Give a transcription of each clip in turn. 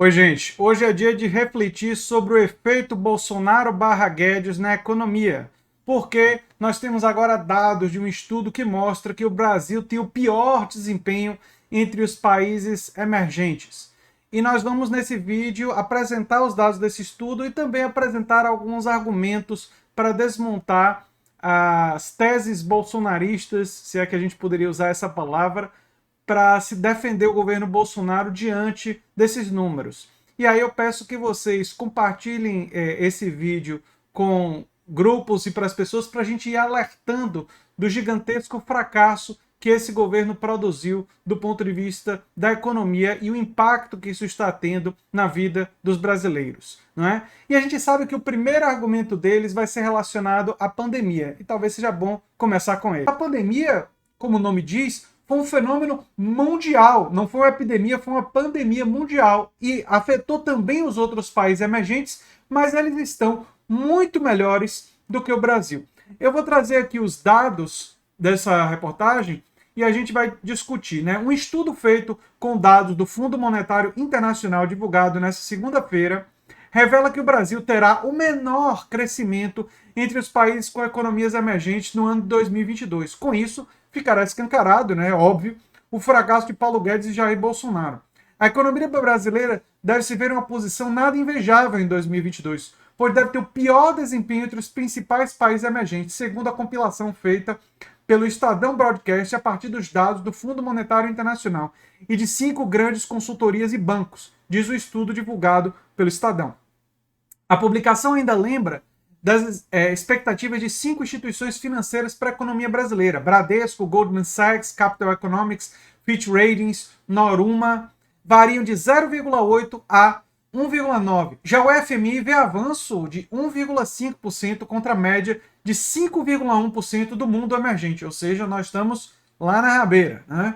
Oi, gente. Hoje é dia de refletir sobre o efeito Bolsonaro/Guedes na economia, porque nós temos agora dados de um estudo que mostra que o Brasil tem o pior desempenho entre os países emergentes. E nós vamos, nesse vídeo, apresentar os dados desse estudo e também apresentar alguns argumentos para desmontar as teses bolsonaristas, se é que a gente poderia usar essa palavra, para se defender o governo Bolsonaro diante desses números. E aí eu peço que vocês compartilhem esse vídeo com grupos e para as pessoas, para a gente ir alertando do gigantesco fracasso que esse governo produziu do ponto de vista da economia e o impacto que isso está tendo na vida dos brasileiros, não é? E a gente sabe que o primeiro argumento deles vai ser relacionado à pandemia, e talvez seja bom começar com ele. A pandemia, como o nome diz, foi um fenômeno mundial, não foi uma epidemia, foi uma pandemia mundial e afetou também os outros países emergentes, mas eles estão muito melhores do que o Brasil. Eu vou trazer aqui os dados dessa reportagem e a gente vai discutir, né? Um estudo feito com dados do Fundo Monetário Internacional, divulgado nesta segunda-feira, revela que o Brasil terá o menor crescimento entre os países com economias emergentes no ano de 2022. Com isso, ficará escancarado, né, óbvio, o fracasso de Paulo Guedes e Jair Bolsonaro. A economia brasileira deve se ver em uma posição nada invejável em 2022, pois deve ter o pior desempenho entre os principais países emergentes, segundo a compilação feita pelo Estadão Broadcast a partir dos dados do Fundo Monetário Internacional e de 5 grandes consultorias e bancos, diz o estudo divulgado pelo Estadão. A publicação ainda lembra das expectativas de 5 instituições financeiras para a economia brasileira: Bradesco, Goldman Sachs, Capital Economics, Fitch Ratings, Noruma, variam de 0,8 a 1,9. Já o FMI vê avanço de 1,5% contra a média de 5,1% do mundo emergente, ou seja, nós estamos lá na rabeira, né?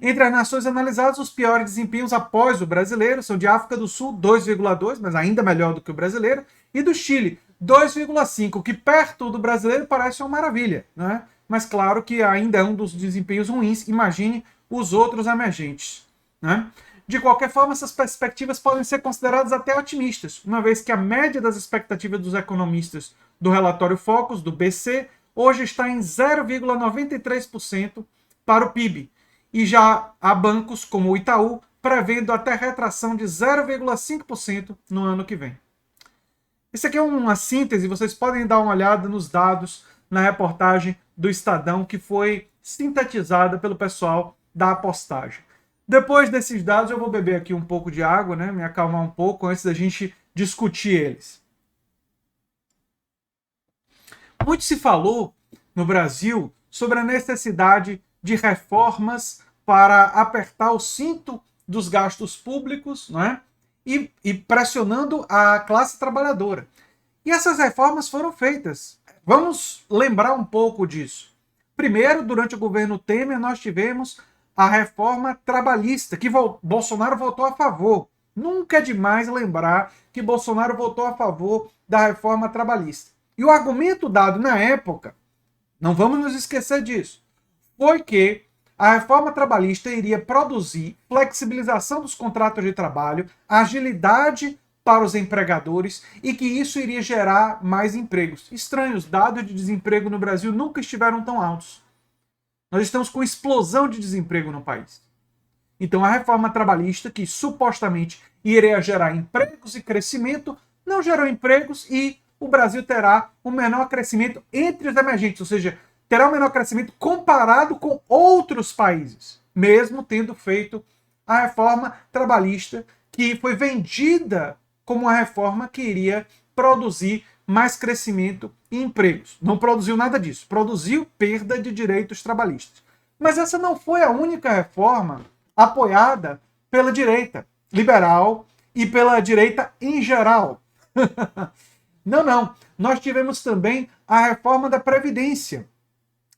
Entre as nações analisadas, os piores desempenhos após o brasileiro são de África do Sul, 2,2, mas ainda melhor do que o brasileiro, e do Chile, 2,5, que perto do brasileiro parece uma maravilha, né? Mas claro que ainda é um dos desempenhos ruins, imagine os outros emergentes, né? De qualquer forma, essas perspectivas podem ser consideradas até otimistas, uma vez que a média das expectativas dos economistas do relatório Focus, do BC, hoje está em 0,93% para o PIB, e já há bancos como o Itaú prevendo até retração de 0,5% no ano que vem. Isso aqui é uma síntese, vocês podem dar uma olhada nos dados na reportagem do Estadão, que foi sintetizada pelo pessoal da Apostagem. Depois desses dados, eu vou beber aqui um pouco de água, né, me acalmar um pouco antes da gente discutir eles. Muito se falou no Brasil sobre a necessidade de reformas para apertar o cinto dos gastos públicos, não é? E pressionando a classe trabalhadora. E essas reformas foram feitas. Vamos lembrar um pouco disso. Primeiro, durante o governo Temer, nós tivemos a reforma trabalhista, que Bolsonaro votou a favor. Nunca é demais lembrar que Bolsonaro votou a favor da reforma trabalhista. E o argumento dado na época, não vamos nos esquecer disso, foi que a reforma trabalhista iria produzir flexibilização dos contratos de trabalho, agilidade para os empregadores e que isso iria gerar mais empregos. Estranho, os dados de desemprego no Brasil nunca estiveram tão altos. Nós estamos com explosão de desemprego no país. Então a reforma trabalhista, que supostamente iria gerar empregos e crescimento, não gerou empregos e o Brasil terá o menor crescimento entre os emergentes, ou seja, terá o menor crescimento comparado com outros países, mesmo tendo feito a reforma trabalhista, que foi vendida como uma reforma que iria produzir mais crescimento e empregos. Não produziu nada disso, produziu perda de direitos trabalhistas. Mas essa não foi a única reforma apoiada pela direita liberal e pela direita em geral. Não, não. Nós tivemos também a reforma da Previdência.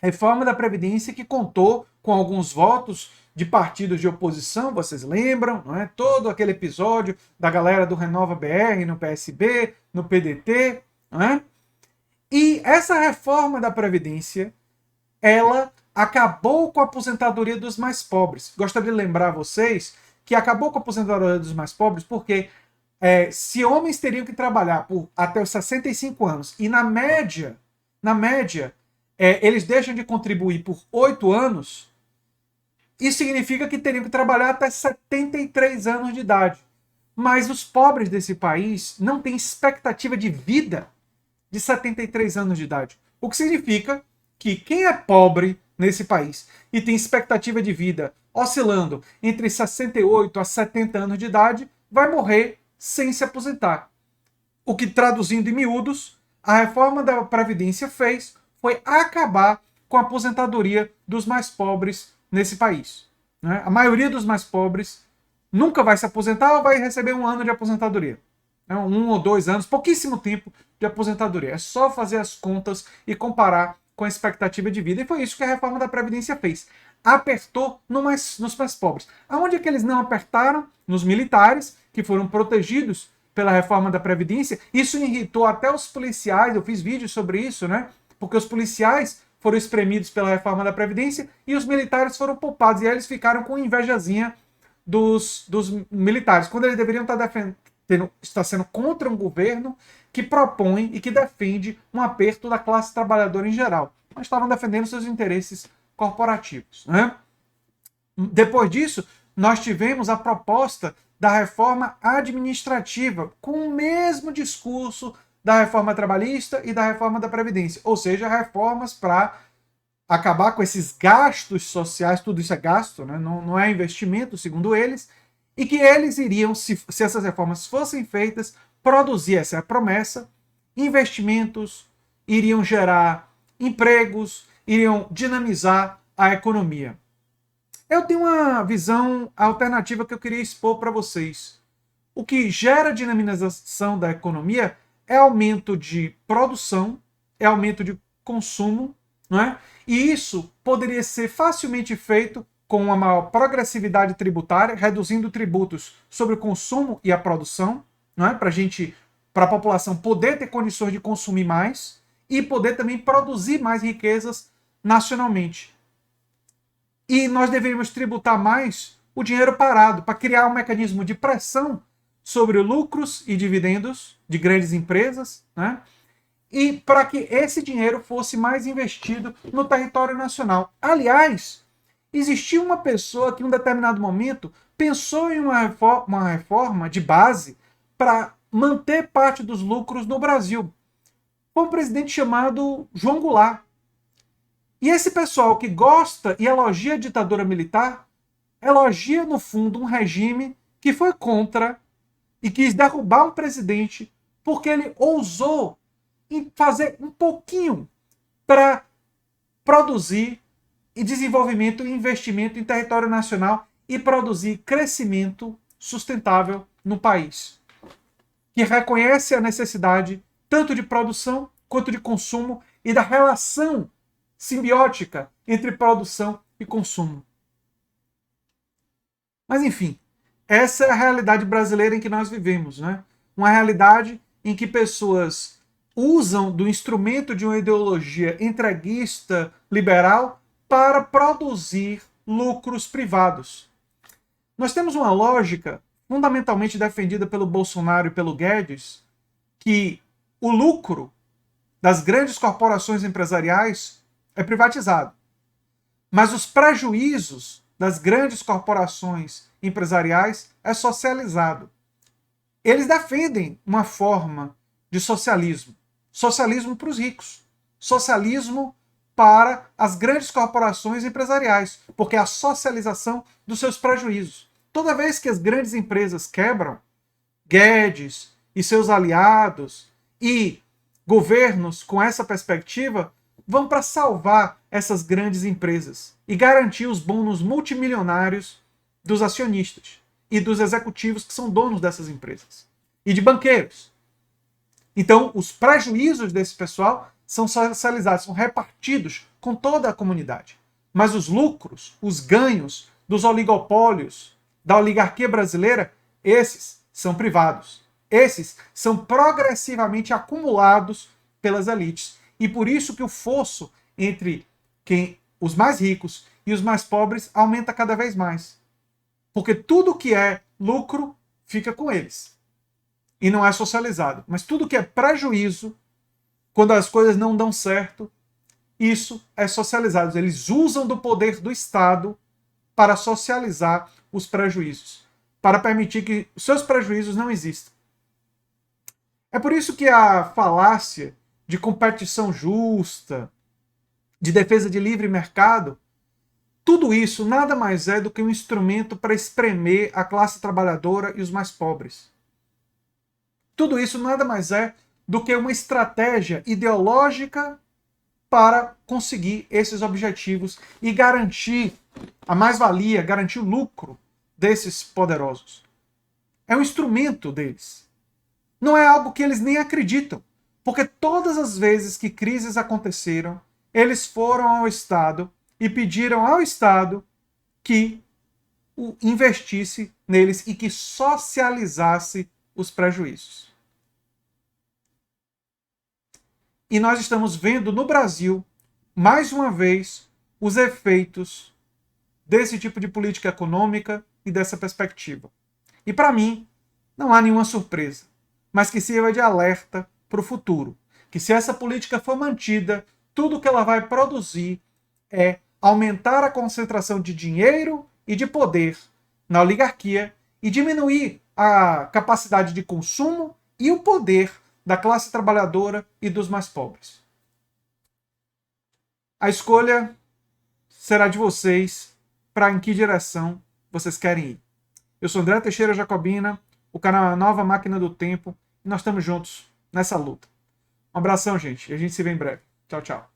Reforma da Previdência que contou com alguns votos de partidos de oposição, vocês lembram, não é? Todo aquele episódio da galera do Renova BR no PSB, no PDT, não é? E essa reforma da Previdência, ela acabou com a aposentadoria dos mais pobres. Gostaria de lembrar a vocês que acabou com a aposentadoria dos mais pobres, porque se homens teriam que trabalhar até os 65 anos, e na média, eles deixam de contribuir por 8 anos, isso significa que teriam que trabalhar até 73 anos de idade. Mas os pobres desse país não têm expectativa de vida de 73 anos de idade. O que significa que quem é pobre nesse país e tem expectativa de vida oscilando entre 68 a 70 anos de idade, vai morrer sem se aposentar. O que, traduzindo em miúdos, a reforma da Previdência fez foi acabar com a aposentadoria dos mais pobres nesse país. Né? A maioria dos mais pobres nunca vai se aposentar ou vai receber um ano de aposentadoria. 1 ou 2 anos, pouquíssimo tempo de aposentadoria. É só fazer as contas e comparar com a expectativa de vida. E foi isso que a reforma da Previdência fez. Apertou nos mais pobres. Aonde é que eles não apertaram? Nos militares, que foram protegidos pela reforma da Previdência. Isso irritou até os policiais. Eu fiz vídeos sobre isso, né? Porque os policiais foram espremidos pela reforma da Previdência e os militares foram poupados. E aí eles ficaram com invejazinha dos militares, quando eles deveriam estar sendo contra um governo que propõe e que defende um aperto da classe trabalhadora em geral. Mas estavam defendendo seus interesses corporativos. Né? Depois disso, nós tivemos a proposta da reforma administrativa, com o mesmo discurso da reforma trabalhista e da reforma da Previdência, ou seja, reformas para acabar com esses gastos sociais, tudo isso é gasto, né? Não é investimento, segundo eles, e que eles iriam, se essas reformas fossem feitas, produzir, essa é a promessa, investimentos, iriam gerar empregos, iriam dinamizar a economia. Eu tenho uma visão alternativa que eu queria expor para vocês. O que gera dinamização da economia é aumento de produção, é aumento de consumo, não é? E isso poderia ser facilmente feito com uma maior progressividade tributária, reduzindo tributos sobre o consumo e a produção, não é? Para a população poder ter condições de consumir mais e poder também produzir mais riquezas nacionalmente. E nós deveríamos tributar mais o dinheiro parado, para criar um mecanismo de pressão sobre lucros e dividendos de grandes empresas, né? E para que esse dinheiro fosse mais investido no território nacional. Aliás, existia uma pessoa que em um determinado momento pensou em uma reforma de base para manter parte dos lucros no Brasil. Foi um presidente chamado João Goulart. E esse pessoal que gosta e elogia a ditadura militar, elogia no fundo um regime que foi contra e quis derrubar um presidente porque ele ousou em fazer um pouquinho para produzir e desenvolvimento e investimento em território nacional e produzir crescimento sustentável no país, que reconhece a necessidade tanto de produção quanto de consumo e da relação simbiótica entre produção e consumo. Mas enfim, essa é a realidade brasileira em que nós vivemos, né? Uma realidade em que pessoas usam do instrumento de uma ideologia entreguista liberal para produzir lucros privados. Nós temos uma lógica fundamentalmente defendida pelo Bolsonaro e pelo Guedes, que o lucro das grandes corporações empresariais é privatizado. Mas os prejuízos das grandes corporações empresariais é socializado. Eles defendem uma forma de socialismo. Socialismo para os ricos. Socialismo para as grandes corporações empresariais, porque é a socialização dos seus prejuízos. Toda vez que as grandes empresas quebram, Guedes e seus aliados e governos com essa perspectiva vão para salvar essas grandes empresas e garantir os bônus multimilionários dos acionistas e dos executivos que são donos dessas empresas e de banqueiros. Então, os prejuízos desse pessoal são socializados, são repartidos com toda a comunidade. Mas os lucros, os ganhos dos oligopólios, da oligarquia brasileira, esses são privados. Esses são progressivamente acumulados pelas elites. E por isso que o fosso entre os mais ricos e os mais pobres aumenta cada vez mais. Porque tudo que é lucro fica com eles. E não é socializado. Mas tudo que é prejuízo, quando as coisas não dão certo, isso é socializado. Eles usam do poder do Estado para socializar os prejuízos, para permitir que os seus prejuízos não existam. É por isso que a falácia de competição justa, de defesa de livre mercado, tudo isso nada mais é do que um instrumento para espremer a classe trabalhadora e os mais pobres. Tudo isso nada mais é do que uma estratégia ideológica para conseguir esses objetivos e garantir a mais-valia, garantir o lucro desses poderosos. É um instrumento deles. Não é algo que eles nem acreditam. Porque todas as vezes que crises aconteceram, eles foram ao Estado e pediram ao Estado que investisse neles e que socializasse os prejuízos. E nós estamos vendo no Brasil, mais uma vez, os efeitos desse tipo de política econômica e dessa perspectiva. E para mim, não há nenhuma surpresa, mas que sirva de alerta para o futuro. Que se essa política for mantida, tudo que ela vai produzir é aumentar a concentração de dinheiro e de poder na oligarquia e diminuir a capacidade de consumo e o poder da classe trabalhadora e dos mais pobres. A escolha será de vocês para em que direção vocês querem ir. Eu sou André Teixeira Jacobina, o canal é a Nova Máquina do Tempo, e nós estamos juntos nessa luta. Um abração, gente, e a gente se vê em breve. Tchau, tchau.